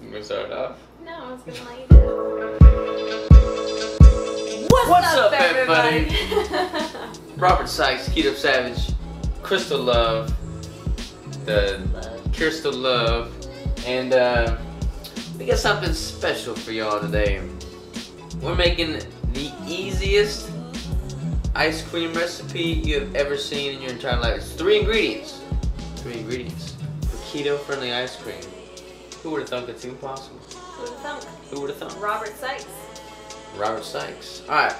You gonna start it off? No, I was gonna let you do it. What's up, everybody? Robert Sykes, Keto Savage, Crystal Love, Crystal Love, and we got something special for y'all today. We're making the easiest ice cream recipe you have ever seen in your entire life. It's 3 ingredients. 3 ingredients for keto-friendly ice cream. Who would have thunk it's impossible? Who would have thunk? Who would have thunk? Robert Sykes. Robert Sykes. Alright.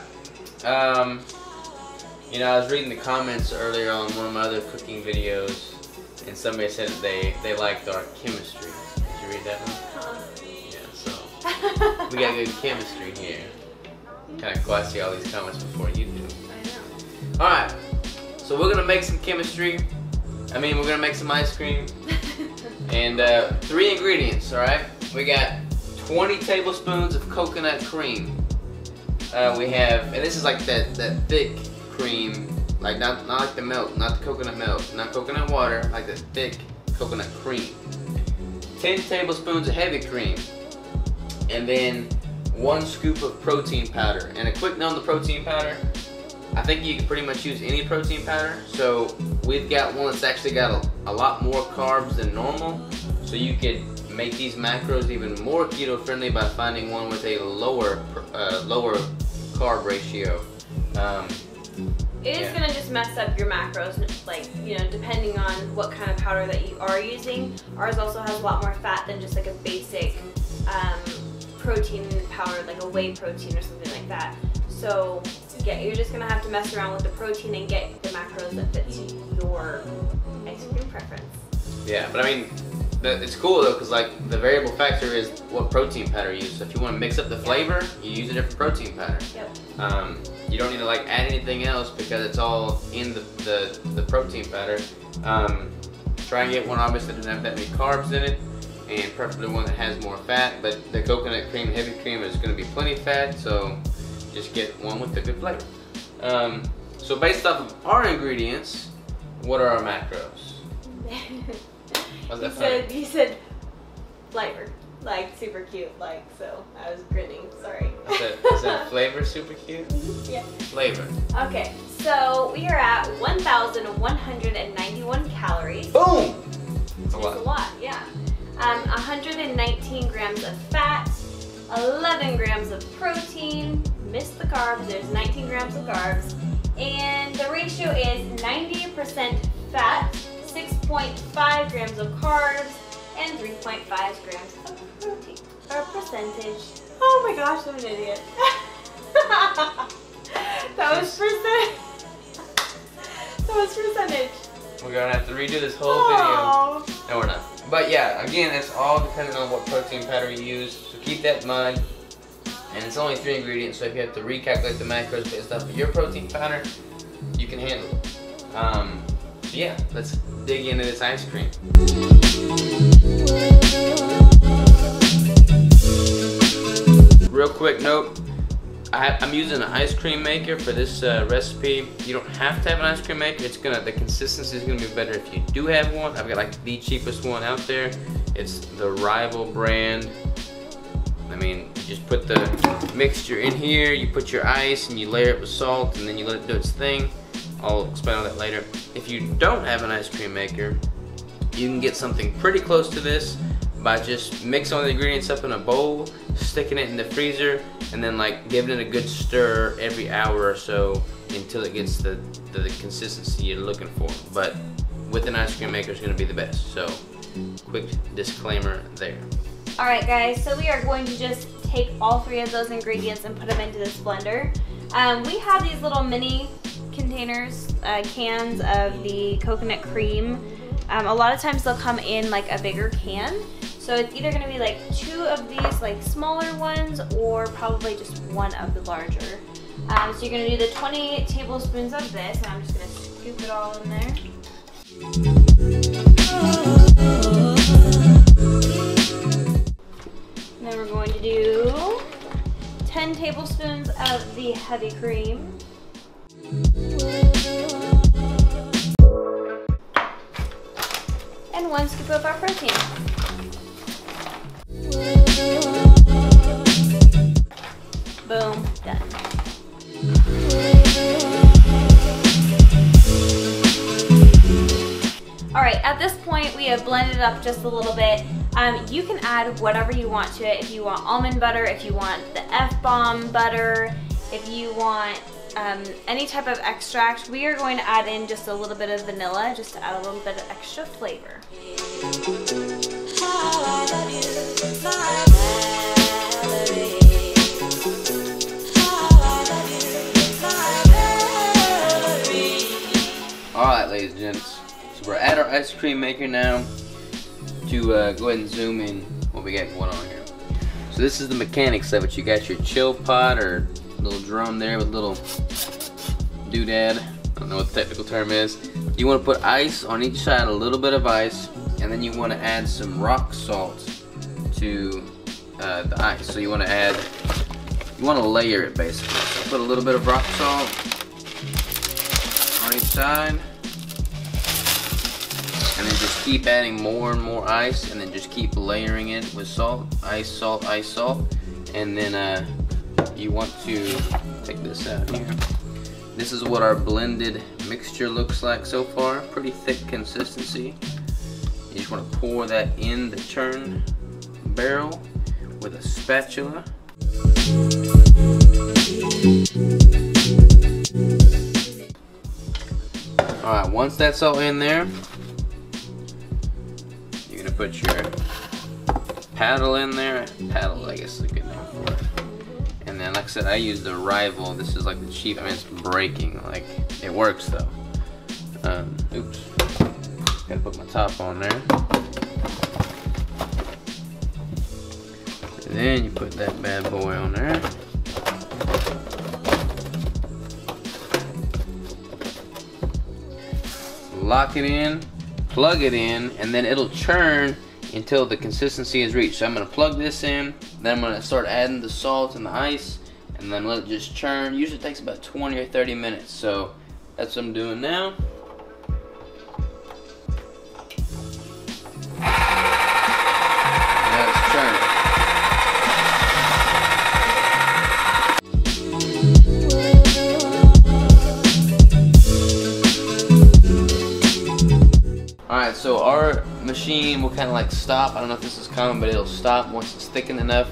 You know, I was reading the comments earlier on one of my other cooking videos, and somebody said that they liked our chemistry. Did you read that one? Yeah, so we got good chemistry here. Kind of glad to see all these comments before you do. I know. Alright, so we're gonna make some chemistry. We're gonna make some ice cream. And 3 ingredients, alright? We got 20 tablespoons of coconut cream. We have, and this is like that thick cream, like not like the milk, not the coconut milk, not coconut water, like the thick coconut cream. 10 tablespoons of heavy cream, and then 1 scoop of protein powder. And a quick note on the protein powder, I think you can pretty much use any protein powder. So we've got one that's actually got a lot more carbs than normal, so you could make these macros even more keto friendly by finding one with a lower carb ratio. It is gonna just mess up your macros, like, you know, depending on what kind of powder that you are using. Ours also has a lot more fat than just like a basic protein powder, like a whey protein or something like that. So yeah, you're just gonna have to mess around with the protein and get the macros that fits your ice cream preference. Yeah, but it's cool though, because like the variable factor is what protein powder you use. So if you want to mix up the flavor, you use a different protein powder. Yep. You don't need to like add anything else because it's all in the protein powder. Try and get one obviously that doesn't have that many carbs in it, and preferably one that has more fat. But the coconut cream, heavy cream, is going to be plenty fat, so just get one with a good flavor. So based off of our ingredients, what are our macros? You said flavor, like super cute, like, so I was grinning, sorry. Is that flavor super cute? Yeah. Flavor. Okay, so we are at 1,191 calories. Boom! That's a lot, yeah. 119 grams of fat, 11 grams of protein, missed the carbs, there's 19 grams of carbs, and the ratio is 90% fat, 6.5 grams of carbs, and 3.5 grams of protein, or percentage. Oh my gosh, I'm an idiot. That was percentage. We're gonna have to redo this whole video. No, we're not. But yeah, again, it's all dependent on what protein powder you use, so keep that in mind. And it's only 3 ingredients, so if you have to recalculate the macros based off of your protein powder, you can handle it. So yeah, let's dig into this ice cream. Real quick note, I'm using an ice cream maker for this recipe. You don't have to have an ice cream maker. The consistency is gonna be better if you do have one. I've got like the cheapest one out there. It's the Rival brand. You just put the mixture in here, you put your ice, and you layer it with salt, and then you let it do its thing. I'll explain all that later. If you don't have an ice cream maker, you can get something pretty close to this by just mixing all the ingredients up in a bowl, sticking it in the freezer, and then like giving it a good stir every hour or so until it gets the consistency you're looking for. But with an ice cream maker, it's gonna be the best. So, quick disclaimer there. Alright guys, so we are going to just take all 3 of those ingredients and put them into this blender. We have these little mini containers, cans of the coconut cream. A lot of times they'll come in like a bigger can. So it's either going to be like 2 of these like smaller ones or probably just 1 of the larger. So you're going to do the 20 tablespoons of this, and I'm just going to scoop it all in there. And then we're going to do 10 tablespoons of the heavy cream. And 1 scoop of our protein. it up just a little bit. You can add whatever you want to it. If you want almond butter, if you want the F-bomb butter, if you want any type of extract. We are going to add in just a little bit of vanilla just to add a little bit of extra flavor. Alright, ladies and gents, so we're at our ice cream maker now to go ahead and zoom in what we got going on here. So this is the mechanics of it. You got your chill pot or little drum there with a little doodad. I don't know what the technical term is. You want to put ice on each side, a little bit of ice, and then you want to add some rock salt to the ice. So you want to layer it basically. So put a little bit of rock salt on each side, and then just keep adding more and more ice, and then just keep layering it with salt, ice, salt, ice, salt, and then you want to take this out here. This is what our blended mixture looks like so far. Pretty thick consistency. You just want to pour that in the churn barrel with a spatula. Alright, once that's all in there, you're going to put your paddle in there. Paddle, I guess is a good name for it. And then, like I said, I use the Rival. This is like the cheap, I mean, it's breaking. Like, it works though. Oops. Gotta put my top on there. And then you put that bad boy on there. Lock it in, plug it in, and then it'll churn until the consistency is reached. So I'm going to plug this in, then I'm going to start adding the salt and the ice, and then let it just churn. Usually it takes about 20 or 30 minutes, so that's what I'm doing now. Now it's churning. Alright, so our machine will kind of like stop. I don't know if this is common, but it'll stop once it's thickened enough.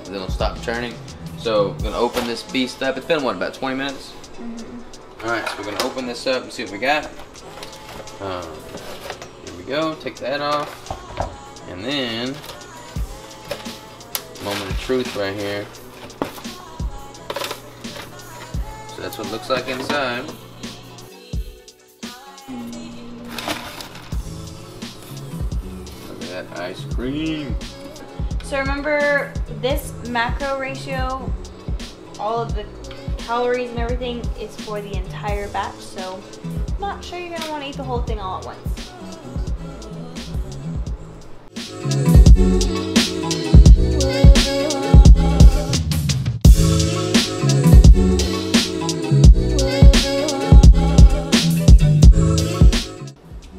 Then it'll stop churning. So I'm going to open this beast up. It's been, what, about 20 minutes? Mm-hmm. Alright, so we're going to open this up and see what we got. Here we go. Take that off. And then, moment of truth right here. So that's what it looks like inside. Ice cream. So remember, this macro ratio, all of the calories and everything is for the entire batch, so I'm not sure you're going to want to eat the whole thing all at once.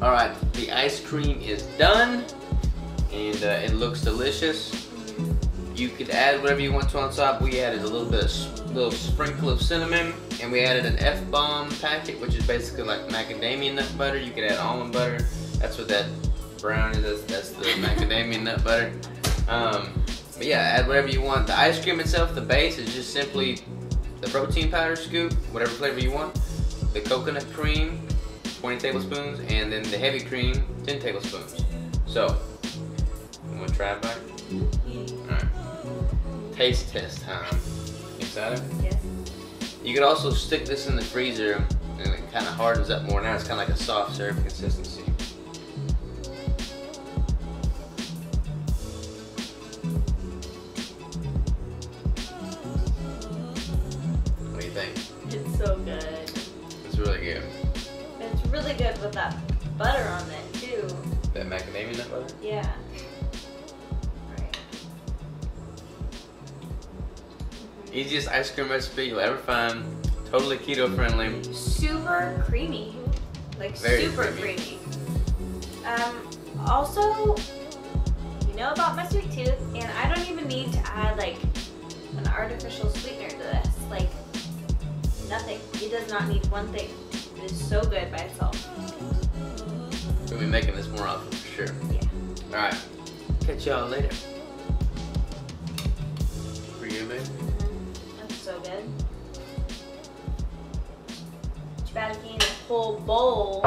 Alright, the ice cream is done. And it looks delicious. You could add whatever you want to on top. We added a little sprinkle of cinnamon, and we added an F-bomb packet, which is basically like macadamia nut butter. You could add almond butter. That's what that brown is. That's the macadamia nut butter. But yeah, add whatever you want. The ice cream itself, the base is just simply the protein powder scoop, whatever flavor you want. The coconut cream, 20 tablespoons, and then the heavy cream, 10 tablespoons. So. Want to try it back? Alright. Taste test time. Excited? Yes. You could also stick this in the freezer and it kind of hardens up more. Now it's kind of like a soft serve consistency. What do you think? It's so good. It's really good. It's really good with that butter on it too. That macadamia nut butter? Yeah. Easiest ice cream recipe you'll ever find. Totally keto friendly. Super creamy. Like Very super creamy. Also, you know about my sweet tooth, and I don't even need to add like an artificial sweetener to this. Like nothing. It does not need one thing. It is so good by itself. We'll be making this more often for sure. Yeah. Alright. Catch y'all later. For you, man. That's so good. Too bad I can't eat a whole bowl.